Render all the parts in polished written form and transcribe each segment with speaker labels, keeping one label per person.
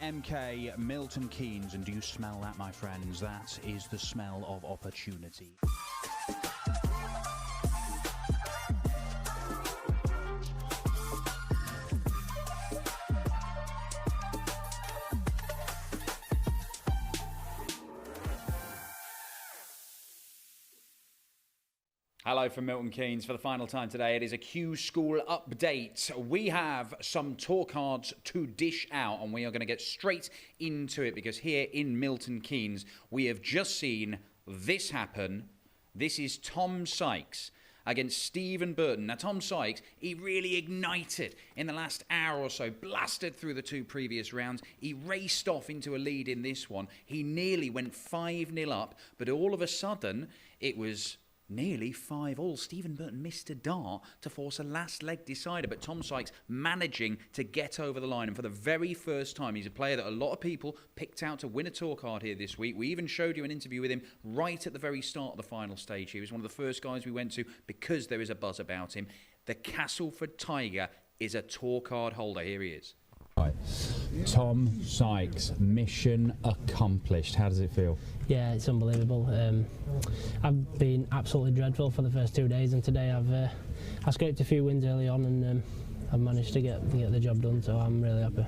Speaker 1: MK, Milton Keynes, and do you smell that, my friends? That is the smell of opportunity. Hello from Milton Keynes for the final time today. It is a Q School update. We have some tour cards to dish out, and we are going to get straight into it because here in Milton Keynes, we have just seen this happen. This is Tom Sykes against Stephen Burton. Now, Tom Sykes, he really ignited in the last hour or so, blasted through the two previous rounds. He raced off into a lead in this one. He nearly went 5-0 up, but all of a sudden, it was nearly 5-all. Stephen Burton missed a dart to force a last leg decider, but Tom Sykes managing to get over the line. And for the very first time, he's a player that a lot of people picked out to win a tour card here this week. We even showed you an interview with him right at the very start of the final stage. He was one of the first guys we went to because there is a buzz about him. The Castleford Tiger is a tour card holder. Here he is.
Speaker 2: Right. Tom Sykes, mission accomplished. How does it feel?
Speaker 3: Yeah, it's unbelievable. I've been absolutely dreadful for the first 2 days, and today I scraped a few wins early on, and I've managed to get the job done, so I'm really happy.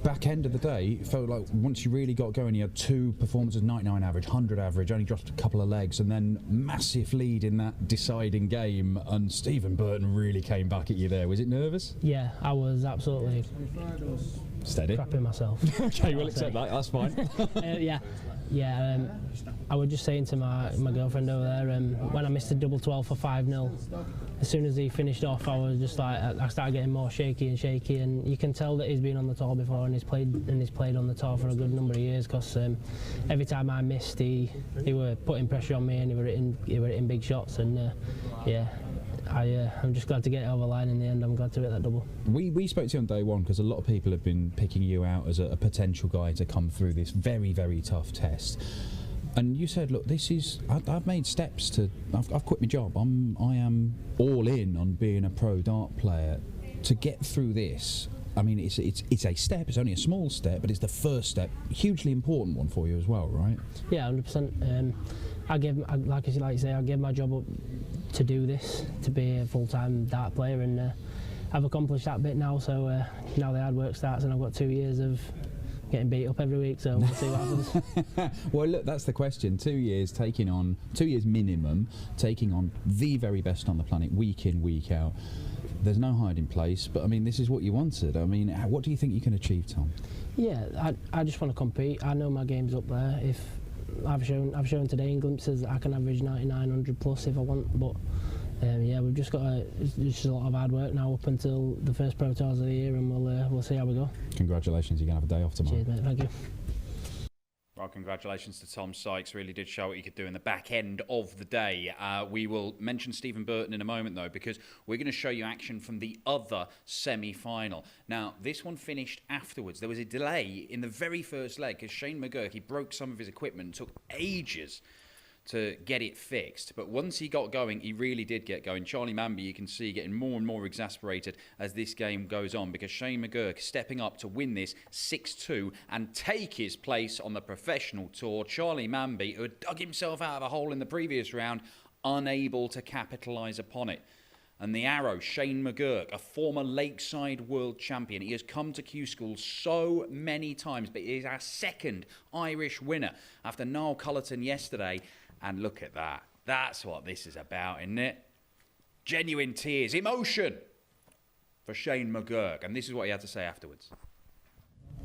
Speaker 2: Back end of the day, it felt like once you really got going, you had two performances, 99 average, 100 average, only dropped a couple of legs, and then massive lead in that deciding game, and Stephen Burton really came back at you there. Was it nervous?
Speaker 3: Yeah, I was absolutely
Speaker 2: steady,
Speaker 3: crapping myself.
Speaker 2: Okay, we'll accept that, that's fine.
Speaker 3: Yeah, I was just saying to my girlfriend over there, when I missed a double 12 for 5-0, as soon as he finished off, I was just like, I started getting more shaky, and you can tell that he's been on the tour before, and he's played on the tour for a good number of years, because every time I missed, he were putting pressure on me, and he were hitting big shots, and yeah. I'm just glad to get it over the line in the end. I'm glad to hit that double.
Speaker 2: We spoke to you on day one because a lot of people have been picking you out as a potential guy to come through this very, very tough test. And you said, look, this is, I've made steps to, I've quit my job. I am all in on being a pro dart player. To get through this, I mean, it's a step, it's only a small step, but it's the first step, hugely important one for you as well, right?
Speaker 3: Yeah, 100%. Like you say, I gave my job up to do this, to be a full-time dart player, and I've accomplished that bit now, so now the hard work starts, and I've got 2 years of getting beat up every week, so we'll see what happens.
Speaker 2: Well, look, that's the question. 2 years minimum, taking on the very best on the planet, week in, week out. There's no hiding place, but I mean, this is what you wanted. I mean, what do you think you can achieve, Tom?
Speaker 3: Yeah, I just want to compete. I know my game's up there. If I've shown today in glimpses that I can average 99-100 plus if I want, but yeah, we've just got just a lot of hard work now up until the first Pro Tours of the year, and we'll see how we go.
Speaker 2: Congratulations, you're going to have a day off tomorrow.
Speaker 3: Cheers, mate, thank you.
Speaker 1: Well, congratulations to Tom Sykes. Really did show what he could do in the back end of the day. We will mention Stephen Burton in a moment, though, because we're going to show you action from the other semi-final. Now, this one finished afterwards. There was a delay in the very first leg because Shane McGuirk, he broke some of his equipment. It took ages to get it fixed, but once he got going, he really did get going. Charlie Manby, you can see, getting more and more exasperated as this game goes on, because Shane McGuirk stepping up to win this 6-2 and take his place on the professional tour. Charlie Manby, who had dug himself out of a hole in the previous round, unable to capitalise upon it. And the arrow, Shane McGuirk, a former Lakeside world champion. He has come to Q School so many times, but he is our second Irish winner after Niall Cullerton yesterday. And look at that. That's what this is about, isn't it? Genuine tears, emotion for Shane McGuirk. And this is what he had to say afterwards.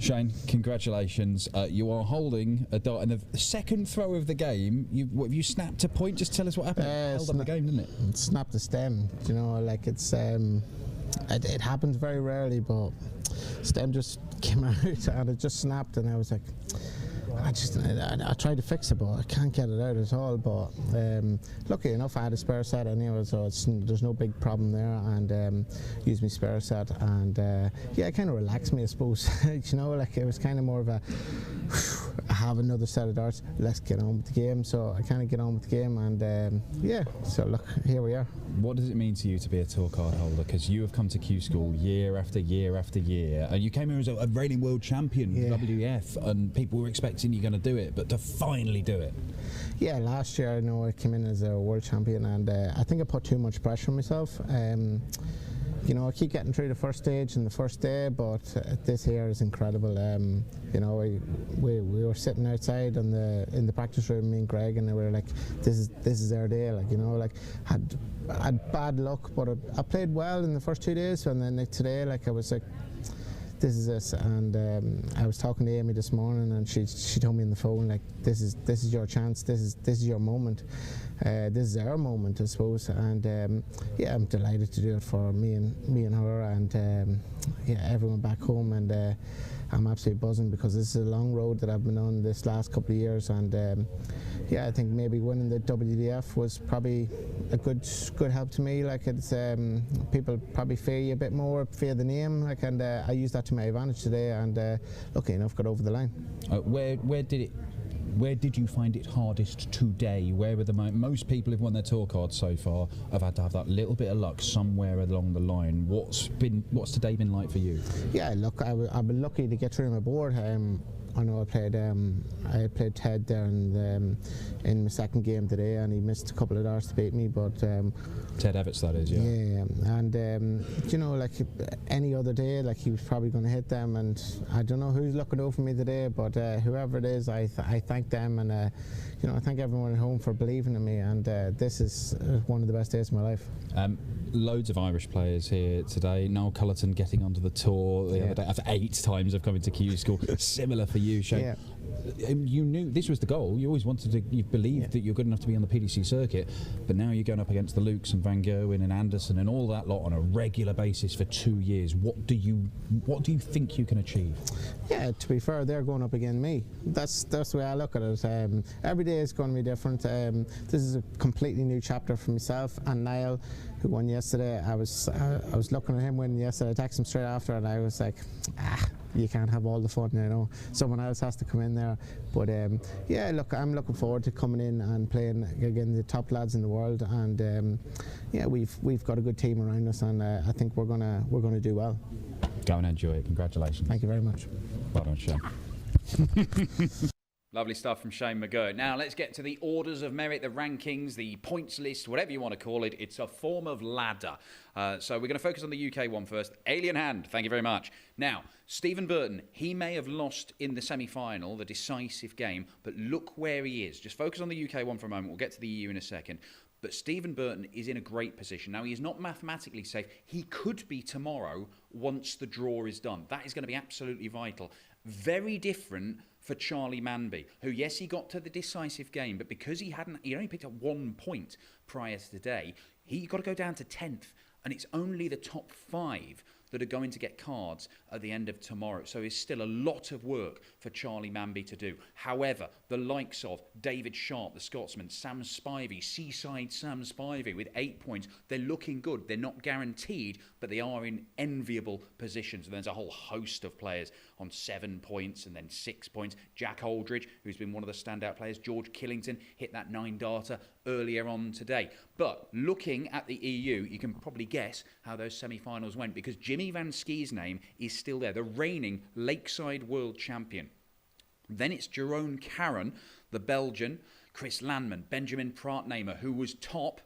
Speaker 2: Shane, congratulations. You are holding a dart in the second throw of the game. You snapped a point. Just tell us what happened. Held up the game, didn't it?
Speaker 4: Snapped the stem. You know, like it's it happens very rarely, but stem just came out and it just snapped, and I was like, I tried to fix it, but I can't get it out at all. But lucky enough, I had a spare set anyway, so there's no big problem there, and used my spare set, and yeah, it kind of relaxed me, I suppose. You know, like it was kind of more of a have another set of darts. Let's get on with the game. So I kind of get on with the game, and yeah. So look, here we are.
Speaker 2: What does it mean to you to be a tour card holder? Because you have come to Q School year after year after year, and you came here as a reigning world champion, WF, and people were expecting you're going to do it, but to finally do it.
Speaker 4: Yeah, last year I know I came in as a world champion, and I think I put too much pressure on myself. You know, I keep getting through the first stage and the first day, but this here is incredible. You know, we were sitting outside in the practice room, me and Greg, and we were like, this is our day. Like, you know, like had bad luck, but I played well in the first 2 days, and then today, like, I was like, this is us. And I was talking to Amy this morning, and she told me on the phone, like, this is your chance. This is your moment. This is our moment, I suppose. And yeah, I'm delighted to do it for me and her, and yeah, everyone back home. And I'm absolutely buzzing, because this is a long road that I've been on this last couple of years. And yeah, I think maybe winning the WDF was probably a good help to me. Like, it's people probably fear you a bit more, fear the name, like, and I used that to my advantage today, and lucky enough got over the line.
Speaker 2: Where did you find it hardest today? Where were the most people who've won their tour cards so far have had to have that little bit of luck somewhere along the line? What's today been like for you?
Speaker 4: Yeah, look, I've been lucky to get through my board. I know I played Ted there in my second game today, and he missed a couple of darts to beat me. But
Speaker 2: Ted Everts, that is, yeah.
Speaker 4: Yeah, and you know, like any other day, like he was probably going to hit them, and I don't know who's looking over me today, but whoever it is, I thank them, and you know, I thank everyone at home for believing in me. And this is one of the best days of my life.
Speaker 2: Loads of Irish players here today. Noel Cullerton getting onto the tour the other day. After 8 times I've come into Q School. Similar for you, Shane.
Speaker 4: Yeah.
Speaker 2: You knew this was the goal. You always wanted to. You believed that you're good enough to be on the PDC circuit, but now you're going up against the Lukes and Van Gerwen and Anderson and all that lot on a regular basis for 2 years. What do you think you can achieve? Yeah,
Speaker 4: to be fair, they're going up against me. That's the way I look at it. Every day is going to be different. This is a completely new chapter for myself and Niall, who won yesterday. I was looking at him winning yesterday. I texted him straight after, and I was like, you can't have all the fun, you know. Someone else has to come in there. But yeah, look, I'm looking forward to coming in and playing against the top lads in the world. And yeah, we've got a good team around us, and I think we're gonna do well.
Speaker 2: Go and enjoy it. Congratulations.
Speaker 4: Thank you very much.
Speaker 2: Well done, Shane.
Speaker 1: Lovely stuff from Shane McGuirk. Now let's get to the orders of merit, the rankings, the points list, whatever you want to call it. It's a form of ladder. So we're going to focus on the UK one first. Alien Hand, thank you very much. Now, Stephen Burton, he may have lost in the semi-final, the decisive game, but look where he is. Just focus on the UK one for a moment. We'll get to the EU in a second. But Stephen Burton is in a great position. Now, he is not mathematically safe. He could be tomorrow once the draw is done. That is going to be absolutely vital. Very different for Charlie Manby, who, yes, he got to the decisive game, but because he only picked up 1 point prior to today, he got to go down to 10th, and it's only the top 5 that are going to get cards at the end of tomorrow. So there's still a lot of work for Charlie Manby to do. However, the likes of David Sharp, the Scotsman, Sam Spivey, Seaside Sam Spivey with 8 points, they're looking good. They're not guaranteed, but they are in enviable positions. And there's a whole host of players on 7 points and then 6 points. Jack Aldridge, who's been one of the standout players. George Killington hit that 9-darter earlier on today. But looking at the EU, you can probably guess how those semi-finals went, because Jimmy Van Schie's name is still there, the reigning Lakeside World Champion. Then it's Jerome Caron, the Belgian, Chris Landman, Benjamin Praetnamer, who was top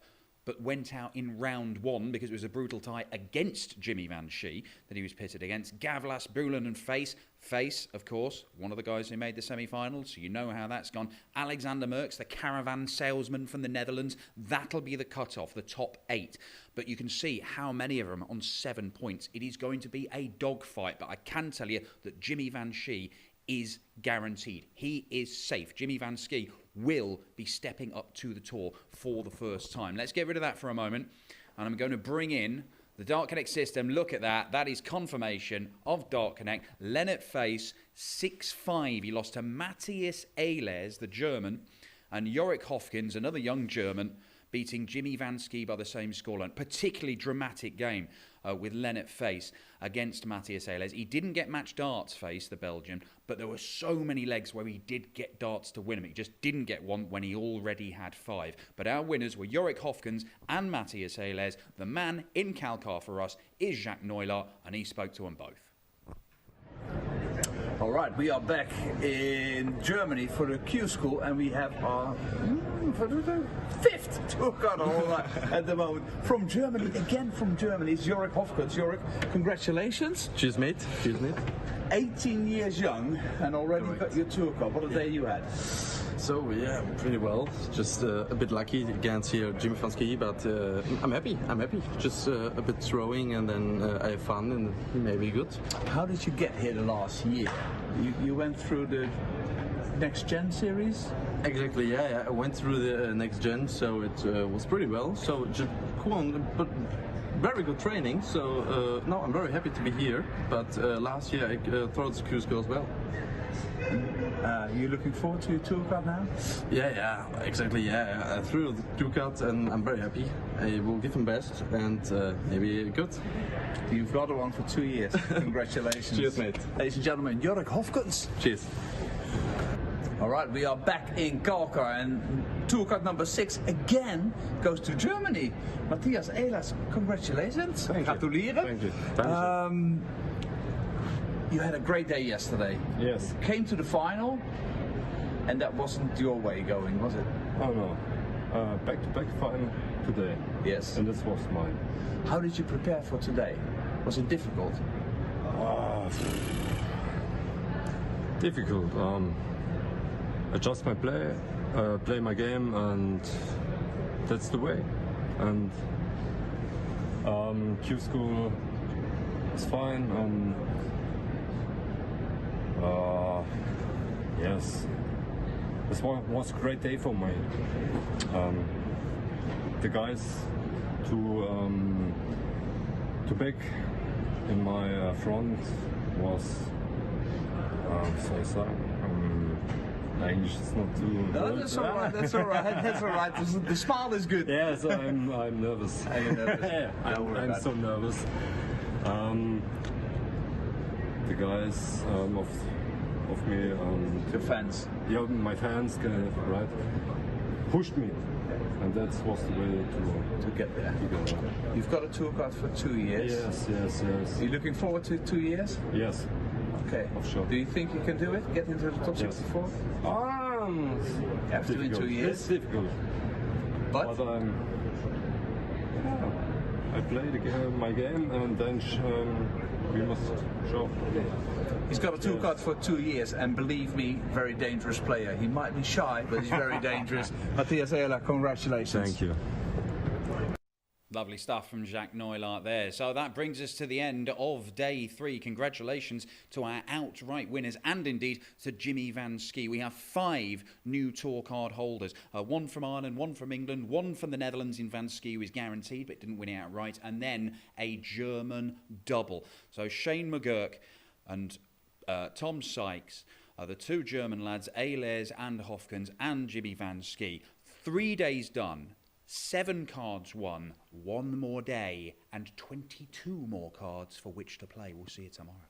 Speaker 1: but went out in round 1 because it was a brutal tie against Jimmy Van Schie that he was pitted against. Gavlas, Boulan and Face, of course, one of the guys who made the semi-finals, so you know how that's gone. Alexander Merckx, the caravan salesman from the Netherlands, that'll be the cut-off, the top 8. But you can see how many of them on 7 points. It is going to be a dogfight, but I can tell you that Jimmy Van Schie is guaranteed. He is safe. Jimmy Van Schie will be stepping up to the tour for the first time. Let's get rid of that for a moment, and I'm going to bring in the Dart Connect system. Look at that. That is confirmation of Dart Connect. Lennart Face, 6-5. He lost to Matthias Ehlers, the German, and Yorick Hofkens, another young German, beating Jimmy Van Schie by the same scoreline. Particularly dramatic game. with Lennart Face against Matthias Ehlers. He didn't get match darts, Face, the Belgian, but there were so many legs where he did get darts to win him. He just didn't get one when he already had 5. But our winners were Yorick Hofkens and Matthias Ehlers. The man in Kalkar for us is Jacques Neulart, and he spoke to them both.
Speaker 5: All right, we are back in Germany for the Q School, and we have our for the 5th tour card holder at the moment from Germany. Again from Germany, it's Yorick Hofkens. Yorick, congratulations.
Speaker 6: Cheers, mate. Cheers, mate.
Speaker 5: 18 years young and already got your tour card. What a day you had.
Speaker 6: So, yeah, pretty well. Just a bit lucky against here Jimmy Van Ski, but I'm happy. I'm happy. Just a bit throwing, and then I have fun, and maybe good.
Speaker 5: How did you get here the last year? You went through the Next Gen series?
Speaker 6: Exactly, yeah. I went through the Next Gen, so it was pretty well. So, just cool, but very good training. So, no, I'm very happy to be here. But last year I thought the Q School as well.
Speaker 5: You looking forward to your tour card now?
Speaker 6: Yeah, exactly. Yeah, I threw the tour card, and I'm very happy. I will give him best, and maybe good.
Speaker 5: You've got one for 2 years. Congratulations.
Speaker 6: Cheers, mate.
Speaker 5: Ladies and gentlemen, Yorick Hofkens.
Speaker 6: Cheers.
Speaker 5: All right, we are back in Kalkar, and tour card number 6 again goes to Germany. Matthias Ehlers, congratulations.
Speaker 6: Thank you.
Speaker 5: Gratulieren.
Speaker 6: Thank you.
Speaker 5: You had a great day yesterday.
Speaker 7: Yes.
Speaker 5: Came to the final, and that wasn't your way going, was it?
Speaker 7: Oh no. Back-to-back final today.
Speaker 5: Yes.
Speaker 7: And this was mine.
Speaker 5: How did you prepare for today? Was it difficult?
Speaker 7: Difficult. Adjust my play, play my game, and that's the way. And Q School is fine. Yes, this was a great day for me. The guys to back in my front was my English is not too
Speaker 5: No,
Speaker 7: good.
Speaker 5: that's all right. That's all right. That's all right. The smile is good.
Speaker 7: Yeah, so I'm nervous.
Speaker 5: Are you nervous?
Speaker 7: I'm so nervous. The guys of me,
Speaker 5: Your fans.
Speaker 7: yeah, my fans, right, pushed me, and that was the way
Speaker 5: To get there.
Speaker 7: to go.
Speaker 5: You've got a tour card for 2 years.
Speaker 7: Yes.
Speaker 5: Are you looking forward to 2 years?
Speaker 7: Yes.
Speaker 5: Okay.
Speaker 7: Sure.
Speaker 5: Do you think you can do it? Get into the top
Speaker 7: Yes.
Speaker 5: 64?
Speaker 7: You
Speaker 5: have to in 2 years.
Speaker 7: It's difficult,
Speaker 5: But
Speaker 7: but I play my game, and then we must show.
Speaker 5: he's got a tour card for 2 years, and believe me, very dangerous player. He might be shy, but he's very dangerous. Matthias Ehlers, congratulations.
Speaker 7: Thank you.
Speaker 1: Lovely stuff from Jacques Neulart there. So that brings us to the end of day 3. Congratulations to our outright winners, and indeed to Jimmy Van Ski. We have 5 new tour card holders. One from Ireland, one from England, one from the Netherlands in Van Ski, who is guaranteed but didn't win it outright, and then a German double. So Shane McGuirk and Tom Sykes are the 2 German lads, Ehlers and Hofkens, and Jimmy Van Ski. 3 days done. 7 cards won, 1 more day, and 22 more cards for which to play. We'll see you tomorrow.